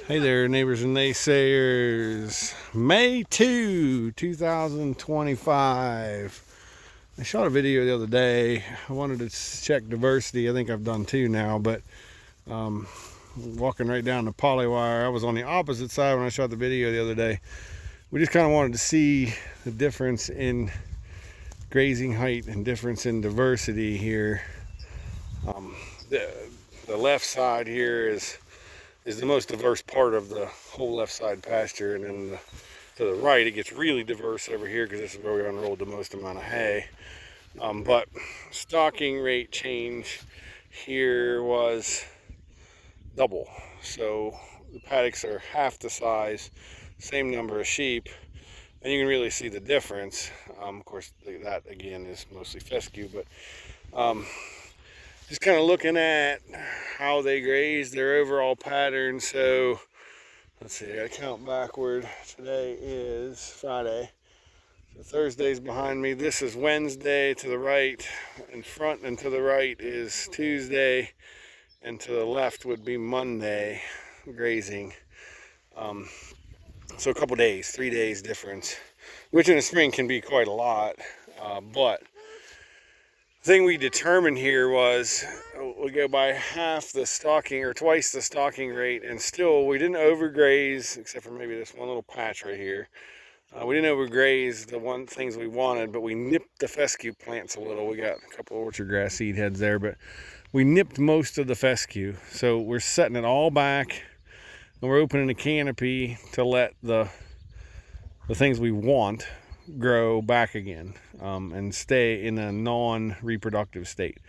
Hey there, neighbors and naysayers. May 2, 2025. I shot a video the other day. I wanted to check diversity. I think I've done two now, but walking right down the polywire. I was on the opposite side when I shot the video the other day. We just kind of wanted to see the difference in grazing height and difference in diversity here. The left side here is the most diverse part of the whole left side pasture, and then to the right it gets really diverse over here because this is where we unrolled the most amount of hay. But stocking rate change here was double, so the paddocks are half the size, same number of sheep, and you can really see the difference. Of course, that again is mostly fescue, but just kind of looking at how they graze, their overall pattern. So let's see, I count backward. Today is Friday. So Thursday's behind me. This is Wednesday. To the right in front and to the right is Tuesday, and to the left would be Monday grazing. So a couple days, 3 days difference, which in the spring can be quite a lot. But the thing we determined here was we go by half the stocking or twice the stocking rate, and still we didn't overgraze, except for maybe this one little patch right here. We didn't overgraze the things we wanted, but we nipped the fescue plants a little. We got a couple orchard grass seed heads there, but we nipped most of the fescue. So we're setting it all back, and we're opening the canopy to let the things we want grow back again, and stay in a non-reproductive state.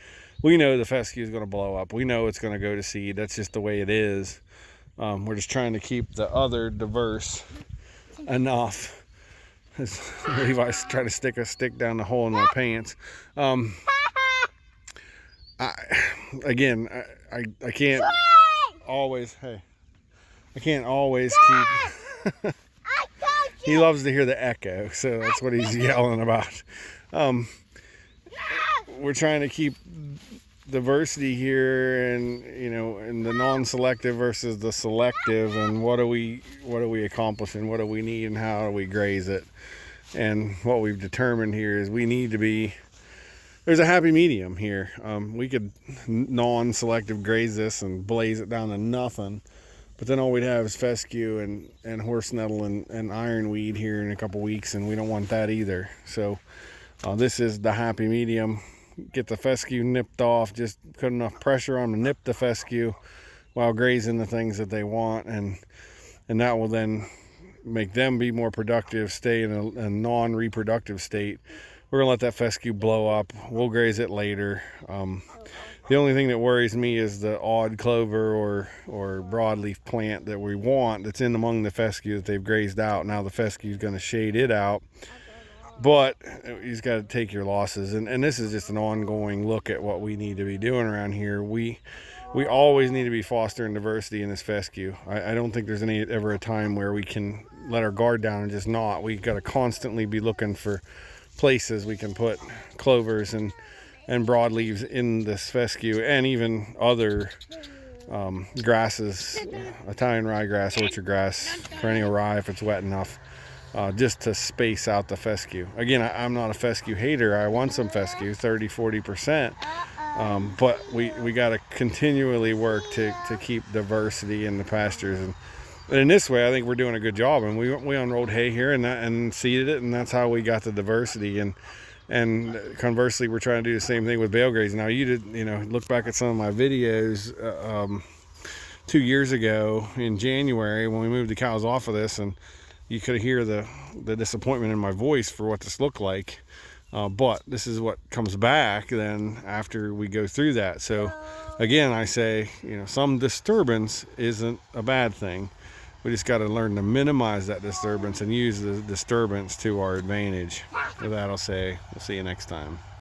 We know the fescue is going to blow up. We know it's going to go to seed. That's just the way it is. We're just trying to keep the other diverse enough. As Levi's trying to stick a stick down the hole in my pants. I can't always. Hey, I can't always keep. He loves to hear the echo, so that's what he's yelling about. We're trying to keep diversity here, and in the non-selective versus the selective, and what are we accomplishing? What do we need, and how do we graze it? And what we've determined here is there's a happy medium here. We could non-selective graze this and blaze it down to nothing, but then all we'd have is fescue and horse nettle and ironweed here in a couple weeks, and we don't want that either. So this is the happy medium. Get the fescue nipped off, just put enough pressure on to nip the fescue while grazing the things that they want, and that will then make them be more productive, stay in a non-reproductive state. We're gonna let that fescue blow up. We'll graze it later. The only thing that worries me is the odd clover or broadleaf plant that we want that's in among the fescue that they've grazed out. Now the fescue is going to shade it out, but you just got to take your losses. And this is just an ongoing look at what we need to be doing around here. We always need to be fostering diversity in this fescue. I don't think there's ever a time where we can let our guard down and just not. We got to constantly be looking for places we can put clovers and broadleaves in this fescue, and even other grasses, Italian ryegrass, orchard grass, perennial rye if it's wet enough, just to space out the fescue. Again, I'm not a fescue hater. I want some fescue, 30-40%, but we got to continually work to keep diversity in the pastures, and in this way I think we're doing a good job. And we unrolled hay here and seeded it, and that's how we got the diversity. And conversely, we're trying to do the same thing with bale grazing. Now, look back at some of my videos 2 years ago in January when we moved the cows off of this, and you could hear the disappointment in my voice for what this looked like. But this is what comes back then after we go through that. So again, I say, some disturbance isn't a bad thing. We just got to learn to minimize that disturbance and use the disturbance to our advantage. With that, I'll say, we'll see you next time.